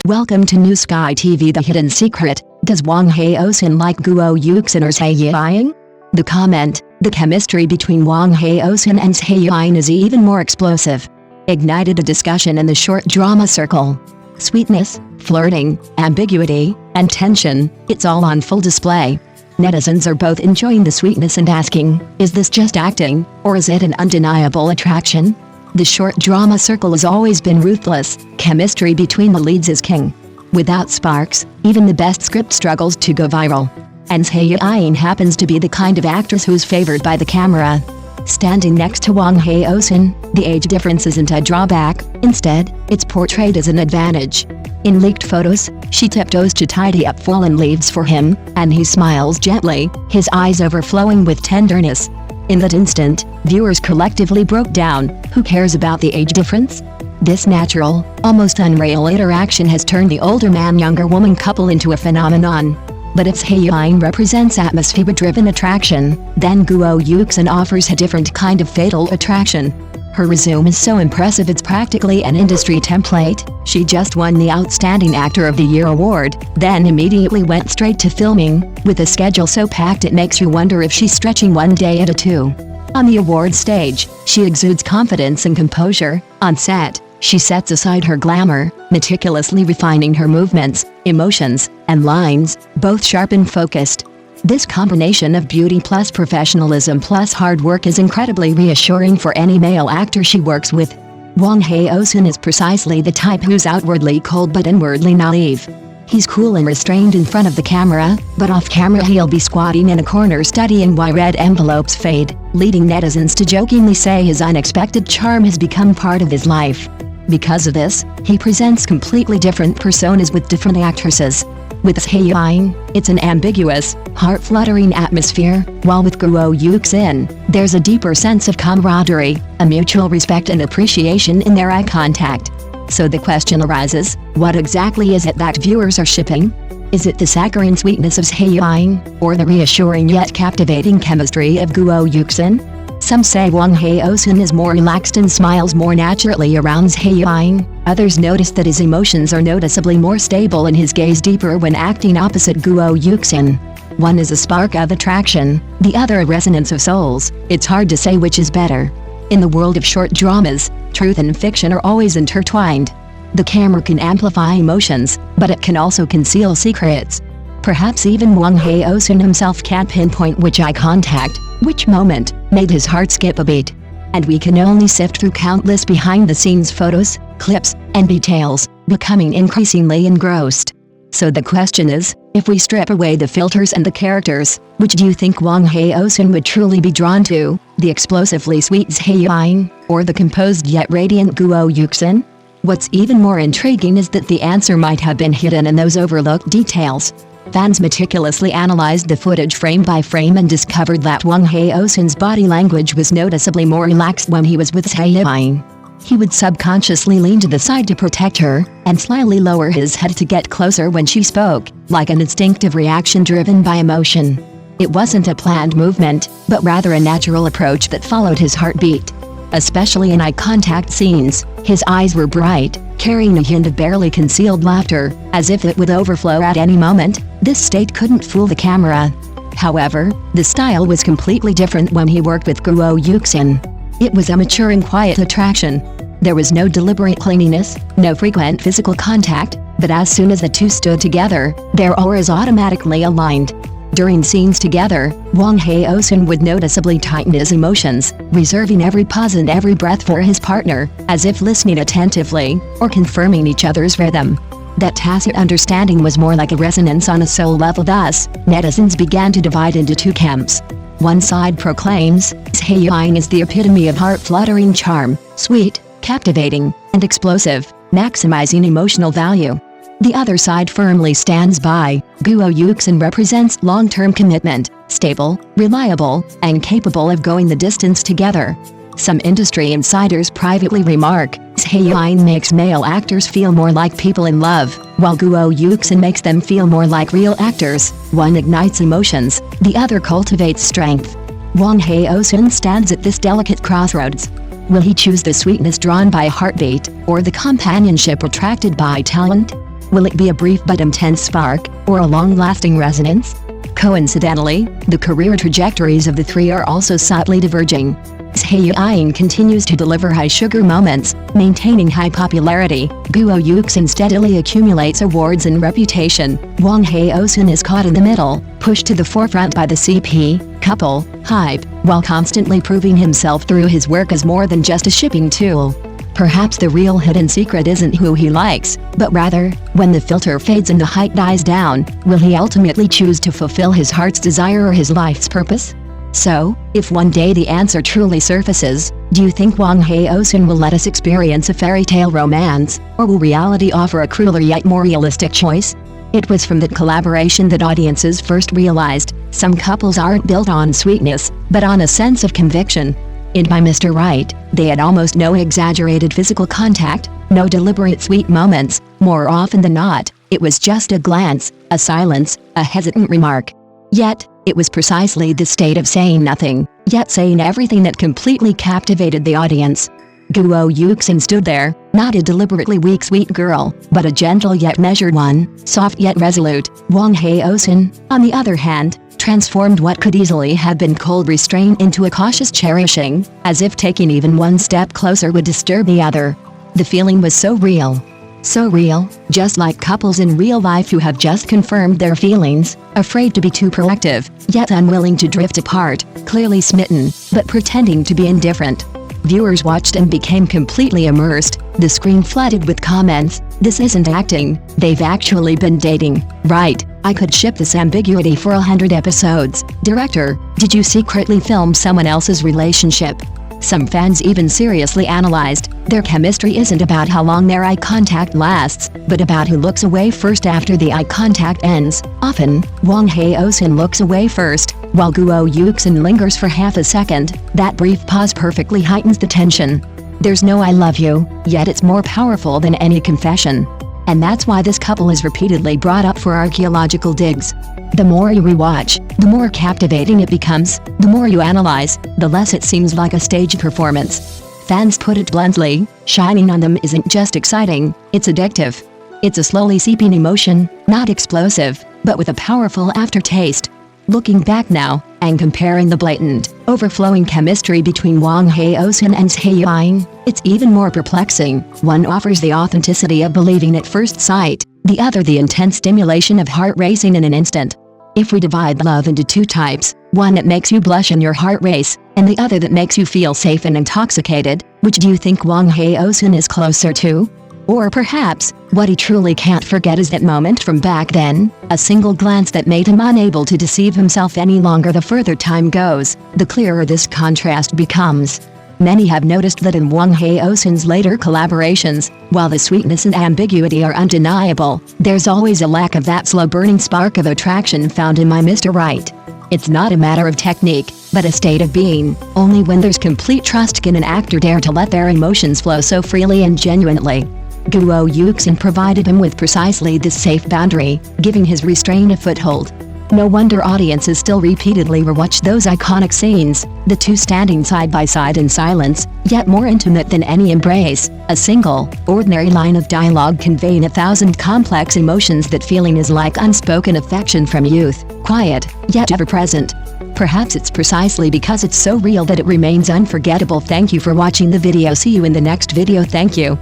Welcome to New Sky TV. The hidden secret: does Wang Haozhen like Guo Yuxin or Zhai Yiying? The comment: the chemistry between Wang Haozhen and Zhai Yiying is even more explosive, ignited a discussion in the short drama circle. Sweetness, flirting, ambiguity, and tension, it's all on full display. Netizens are both enjoying the sweetness and asking, is this just acting, or is it an undeniable attraction? The short drama circle has always been ruthless. Chemistry between the leads is king. Without sparks, even the best script struggles to go viral. And Zhai Yiying happens to be the kind of actress who's favored by the camera. Standing next to Wang Haozhen, the age difference isn't a drawback, instead, it's portrayed as an advantage. In leaked photos, she tiptoes to tidy up fallen leaves for him, and he smiles gently, his eyes overflowing with tenderness. In that instant, viewers collectively broke down. Who cares about the age difference? This natural, almost unreal interaction has turned the older man-younger woman couple into a phenomenon. But if Zhai Yiying represents atmosphere-driven attraction, then Guo Yuxin offers a different kind of fatal attraction. Her resume is so impressive it's practically an industry template. She just won the Outstanding Actor of the Year award, then immediately went straight to filming, with a schedule so packed it makes you wonder if she's stretching one day at a time. On the award stage, she exudes confidence and composure. On set, she sets aside her glamour, meticulously refining her movements, emotions, and lines, both sharp and focused. This combination of beauty plus professionalism plus hard work is incredibly reassuring for any male actor she works with. Wang Haozhen is precisely the type who's outwardly cold but inwardly naive. He's cool and restrained in front of the camera, but off camera he'll be squatting in a corner studying why red envelopes fade, leading netizens to jokingly say his unexpected charm has become part of his life. Because of this, he presents completely different personas with different actresses. With Zhai Yiying, it's an ambiguous, heart-fluttering atmosphere, while with Guo Yuxin, there's a deeper sense of camaraderie, a mutual respect and appreciation in their eye contact. So the question arises, what exactly is it that viewers are shipping? Is it the saccharine sweetness of Zhai Yiying, or the reassuring yet captivating chemistry of Guo Yuxin? Some say Wang Haozhen is more relaxed and smiles more naturally around Zhai Yiying. Others notice that his emotions are noticeably more stable and his gaze deeper when acting opposite Guo Yuxin. One is a spark of attraction, the other a resonance of souls. It's hard to say which is better. In the world of short dramas, truth and fiction are always intertwined. The camera can amplify emotions, but it can also conceal secrets. Perhaps even Wang Haozhen himself can't pinpoint which eye contact, which moment, made his heart skip a beat. And we can only sift through countless behind-the-scenes photos, clips, and details, becoming increasingly engrossed. So the question is, if we strip away the filters and the characters, which do you think Wang Haozhen would truly be drawn to, the explosively sweet Zhai Yiying, or the composed yet radiant Guo Yuxin? What's even more intriguing is that the answer might have been hidden in those overlooked details. Fans meticulously analyzed the footage frame by frame and discovered that Wang Haozhen's body language was noticeably more relaxed when he was with Zhai Yiying. He would subconsciously lean to the side to protect her, and slightly lower his head to get closer when she spoke, like an instinctive reaction driven by emotion. It wasn't a planned movement, but rather a natural approach that followed his heartbeat. Especially in eye contact scenes, his eyes were bright, carrying a hint of barely concealed laughter, as if it would overflow at any moment. This state couldn't fool the camera. However, the style was completely different when he worked with Guo Yuxin. It was a mature and quiet attraction. There was no deliberate clinginess, no frequent physical contact, but as soon as the two stood together, their auras automatically aligned. During scenes together, Wang Haozhen would noticeably tighten his emotions, reserving every pause and every breath for his partner, as if listening attentively, or confirming each other's rhythm. That tacit understanding was more like a resonance on a soul level. Thus, netizens began to divide into two camps. One side proclaims, Zhai Yiying is the epitome of heart-fluttering charm, sweet, captivating, and explosive, maximizing emotional value. The other side firmly stands by, Guo Yuxin represents long-term commitment, stable, reliable, and capable of going the distance together. Some industry insiders privately remark, Zhai Yiying makes male actors feel more like people in love, while Guo Yuxin makes them feel more like real actors. One ignites emotions, the other cultivates strength. Wang Haozhen stands at this delicate crossroads. Will he choose the sweetness drawn by a heartbeat, or the companionship attracted by talent? Will it be a brief but intense spark, or a long-lasting resonance? Coincidentally, the career trajectories of the three are also subtly diverging. Zhai Yiying continues to deliver high-sugar moments, maintaining high popularity. Guo Yuxin steadily accumulates awards and reputation. Wang Haozhen is caught in the middle, pushed to the forefront by the CP couple hype, while constantly proving himself through his work as more than just a shipping tool. Perhaps the real hidden secret isn't who he likes, but rather, when the filter fades and the hype dies down, will he ultimately choose to fulfill his heart's desire or his life's purpose? So, if one day the answer truly surfaces, do you think Wang Haozhen will let us experience a fairy tale romance, or will reality offer a crueler yet more realistic choice? It was from that collaboration that audiences first realized, some couples aren't built on sweetness, but on a sense of conviction. In By Mr. Right, they had almost no exaggerated physical contact, no deliberate sweet moments. More often than not, it was just a glance, a silence, a hesitant remark. Yet, it was precisely the state of saying nothing, yet saying everything that completely captivated the audience. Guo Yuxin stood there, not a deliberately weak sweet girl, but a gentle yet measured one, soft yet resolute. Wang Haozhen, on the other hand, transformed what could easily have been cold restraint into a cautious cherishing, as if taking even one step closer would disturb the other. The feeling was so real. So real, just like couples in real life who have just confirmed their feelings, afraid to be too proactive, yet unwilling to drift apart, clearly smitten, but pretending to be indifferent. Viewers watched and became completely immersed, the screen flooded with comments, "This isn't acting, they've actually been dating, right? I could ship this ambiguity for 100 episodes. Director, did you secretly film someone else's relationship?" Some fans even seriously analyzed, their chemistry isn't about how long their eye contact lasts, but about who looks away first after the eye contact ends. Often, Wang Haozhen looks away first, while Guo Yuxin lingers for half a second. That brief pause perfectly heightens the tension. There's no "I love you," yet it's more powerful than any confession. And that's why this couple is repeatedly brought up for archaeological digs. The more you rewatch, the more captivating it becomes. The more you analyze, the less it seems like a stage performance. Fans put it bluntly, shining on them isn't just exciting, it's addictive. It's a slowly seeping emotion, not explosive, but with a powerful aftertaste. Looking back now, and comparing the blatant, overflowing chemistry between Wang Haozhen and Zhai Yiying, it's even more perplexing. One offers the authenticity of believing at first sight, the other the intense stimulation of heart racing in an instant. If we divide love into two types, one that makes you blush and your heart race, and the other that makes you feel safe and intoxicated, which do you think Wang Haozhen is closer to? Or perhaps, what he truly can't forget is that moment from back then, a single glance that made him unable to deceive himself any longer. The further time goes, the clearer this contrast becomes. Many have noticed that in Wang Haozhen's later collaborations, while the sweetness and ambiguity are undeniable, there's always a lack of that slow-burning spark of attraction found in My Mr. Right. It's not a matter of technique, but a state of being. Only when there's complete trust can an actor dare to let their emotions flow so freely and genuinely. Guo Yuxin provided him with precisely this safe boundary, giving his restraint a foothold. No wonder audiences still repeatedly rewatch those iconic scenes, the two standing side by side in silence, yet more intimate than any embrace, a single, ordinary line of dialogue conveying 1,000 complex emotions. That feeling is like unspoken affection from youth, quiet, yet ever-present. Perhaps it's precisely because it's so real that it remains unforgettable. Thank you for watching the video. See you in the next video. Thank you.